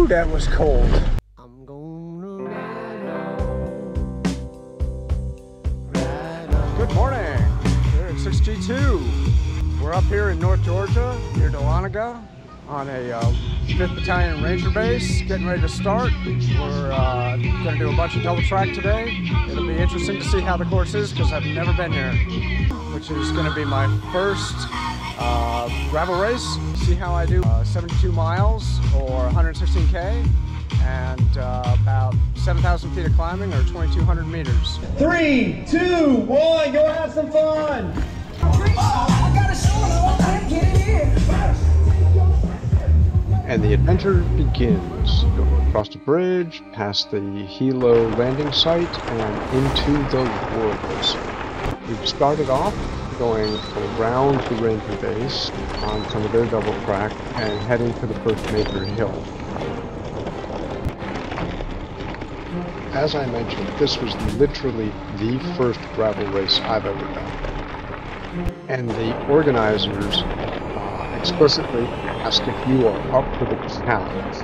that was cold. I'm gonna ride on. Good morning. We're at 6G2. We're up here in North Georgia, near Dahlonega, on a 5th Battalion Ranger base, getting ready to start. We're going to do a bunch of double track today. It'll be interesting to see how the course is because I've never been here, which is going to be my first gravel race. See how I do. 72 miles or 116K and about 7,000 feet of climbing or 2,200 meters. 3, 2, 1, go have some fun! And the adventure begins. Going across the bridge, past the Hilo landing site, and into the woods. We've started off going around the ranger base on some of their double track and heading to the first major hill. As I mentioned, this was literally the first gravel race I've ever done. And the organizers explicitly ask if you are up for the challenge.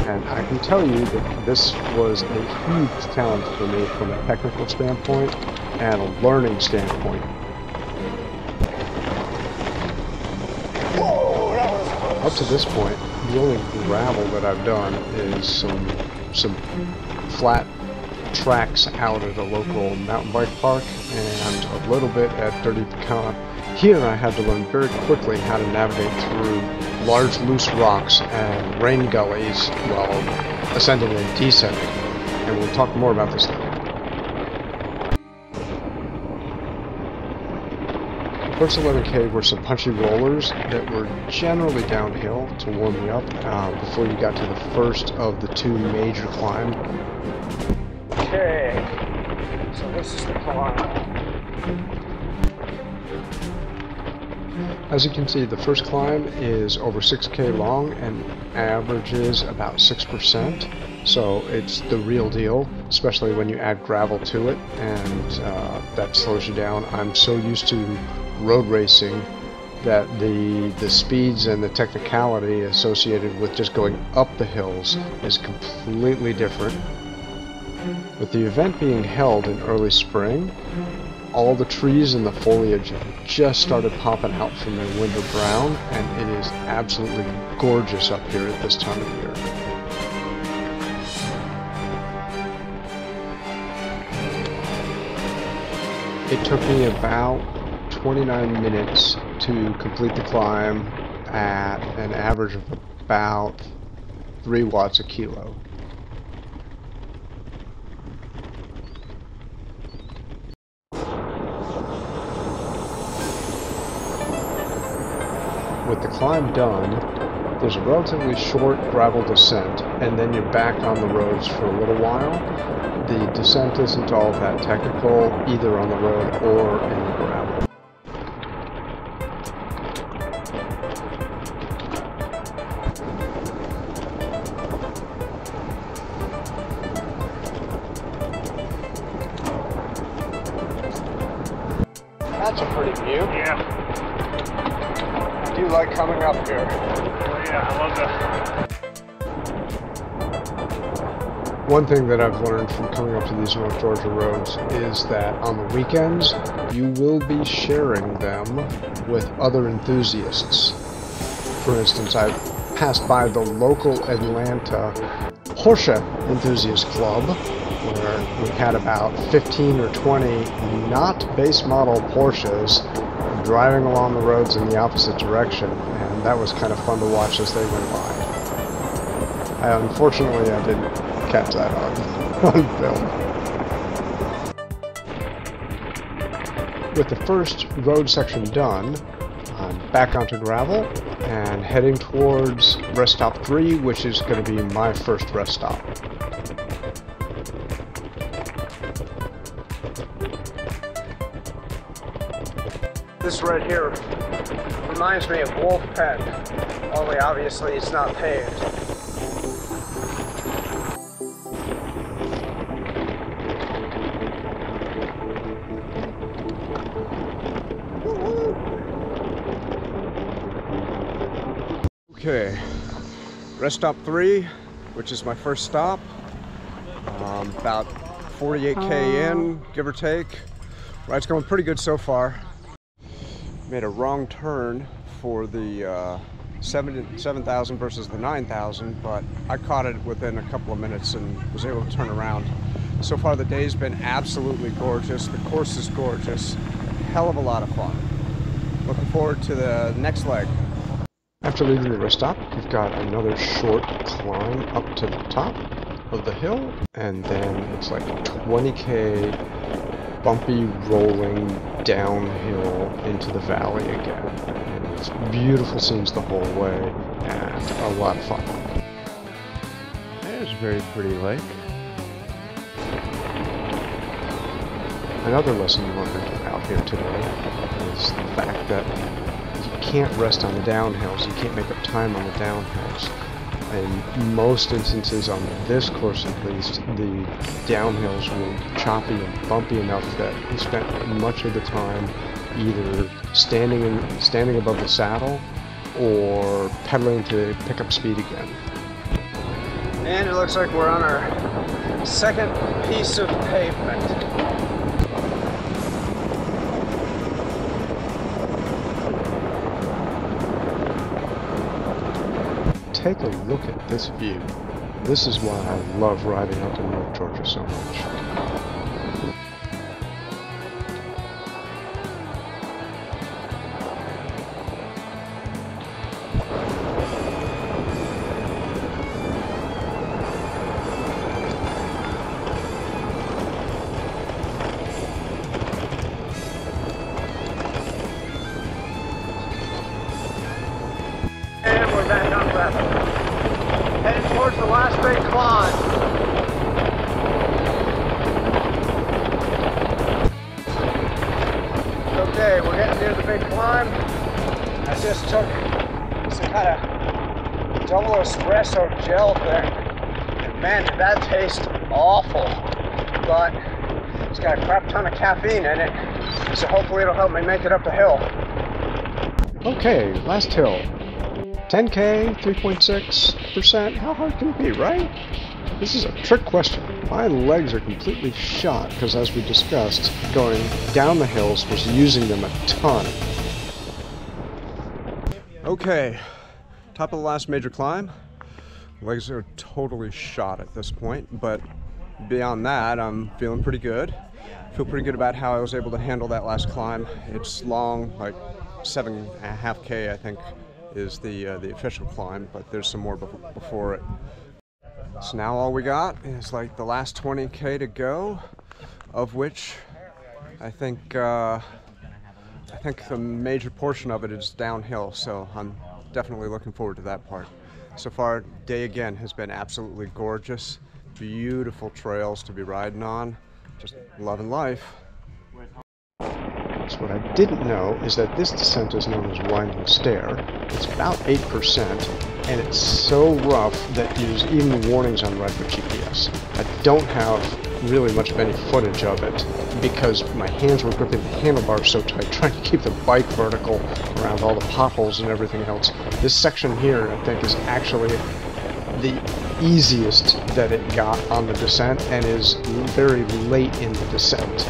And I can tell you that this was a huge challenge for me from a technical standpoint and a learning standpoint. Up to this point, the only gravel that I've done is some flat tracks out at a local mountain bike park and a little bit at Dirty Pecan. Here I had to learn very quickly how to navigate through large loose rocks and rain gullies while ascending and descending, and we'll talk more about this later. The first 11K were some punchy rollers that were generally downhill to warm you up before you got to the first of the two major climbs. Okay, so this is the climb. As you can see, the first climb is over 6K long and averages about 6%, so it's the real deal, especially when you add gravel to it, and that slows you down. I'm so used to road racing that the speeds and the technicality associated with just going up the hills is completely different. With the event being held in early spring, all the trees and the foliage just started popping out from their winter brown, and it is absolutely gorgeous up here at this time of year. It took me about 29 minutes to complete the climb at an average of about 3 watts a kilo. With the climb done, there's a relatively short gravel descent, and then you're back on the roads for a little while. The descent isn't all that technical, either on the road or in the gravel. That's a pretty view. Yeah. I do like coming up here. Oh yeah, I love that. One thing that I've learned from coming up to these North Georgia roads is that on the weekends, you will be sharing them with other enthusiasts. For instance, I passed by the local Atlanta Porsche Enthusiast Club, where we had about 15 or 20 not base model Porsches driving along the roads in the opposite direction, and that was kind of fun to watch as they went by. Unfortunately, I didn't catch that on film. With the first road section done, I'm back onto gravel and heading towards rest stop 3, which is going to be my first rest stop. This right here reminds me of Wolf Pen, only obviously it's not paved. Okay, rest stop 3, which is my first stop. About 48K in, give or take. Ride's going pretty good so far. Made a wrong turn for the 7,000 versus the 9,000, but I caught it within a couple of minutes and was able to turn around. So far the day's been absolutely gorgeous. The course is gorgeous. Hell of a lot of fun. Looking forward to the next leg. After leaving the rest stop, we've got another short climb up to the top of the hill, and then it's like 20K bumpy rolling downhill into the valley again. And it's beautiful scenes the whole way and a lot of fun. There's a very pretty lake. Another lesson you learned out here today is the fact that you can't rest on the downhills, you can't make up time on the downhills. In most instances on this course at least, the downhills were choppy and bumpy enough that you spent much of the time either standing above the saddle or pedaling to pick up speed again. And it looks like we're on our second piece of pavement. Take a look at this view. This is why I love riding out to North Georgia so much. And we're back on gravel. Heading towards the last big climb. Okay, we're getting near the big climb. I just took some kind of double espresso gel thing. And man, did that taste awful. But it's got a crap ton of caffeine in it. So hopefully it'll help me make it up the hill. Okay, last hill. 10K, 3.6%, how hard can it be, right? This is a trick question. My legs are completely shot because, as we discussed, going down the hills was using them a ton. Okay, top of the last major climb. Legs are totally shot at this point, but beyond that, I'm feeling pretty good. Feel pretty good about how I was able to handle that last climb. It's long, like 7.5K, I think, is the official climb, but there's some more before it. So now all we got is like the last 20K to go, of which I think the major portion of it is downhill, so I'm definitely looking forward to that part. So far, day again has been absolutely gorgeous. Beautiful trails to be riding on. Just loving life. So what I didn't know is that this descent is known as Winding Stair. It's about 8%, and it's so rough that there's even warnings on Redwood GPS. I don't have really much of any footage of it because my hands were gripping the handlebars so tight trying to keep the bike vertical around all the potholes and everything else. This section here, I think, is actually the easiest that it got on the descent and is very late in the descent.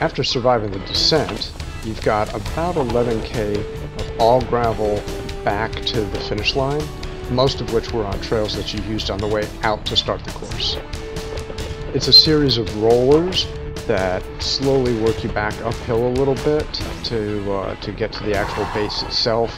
After surviving the descent, you've got about 11K of all gravel back to the finish line, most of which were on trails that you used on the way out to start the course. It's a series of rollers that slowly work you back uphill a little bit to get to the actual base itself.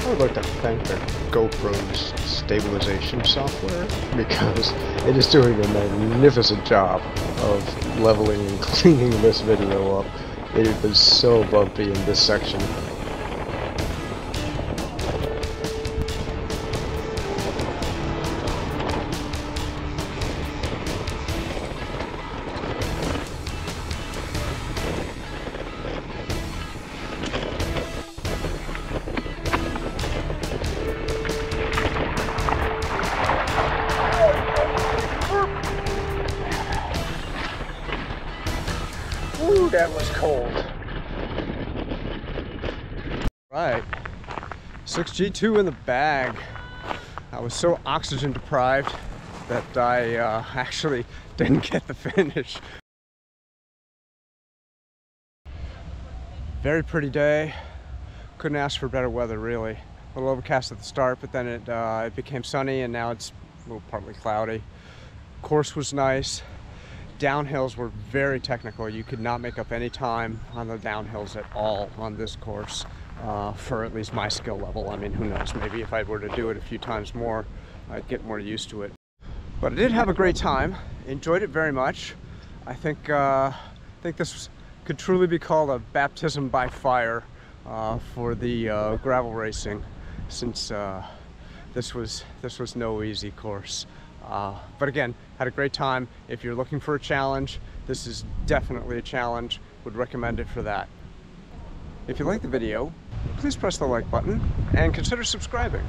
I would like to thank the GoPro's stabilization software because it is doing a magnificent job of leveling and cleaning this video up. It was so bumpy in this section. Ooh, that was cold. Right, 6G2 in the bag. I was so oxygen deprived that I actually didn't get the finish. Very pretty day. Couldn't ask for better weather, really. A little overcast at the start, but then it became sunny, and now it's a little partly cloudy. Course was nice. Downhills were very technical. You could not make up any time on the downhills at all on this course, for at least my skill level. I mean, who knows? Maybe if I were to do it a few times more, I'd get more used to it. But I did have a great time. Enjoyed it very much. I think this could truly be called a baptism by fire for the gravel racing, since this was no easy course. But again, had a great time. If you're looking for a challenge, this is definitely a challenge. Would recommend it for that. If you like the video, please press the like button and consider subscribing.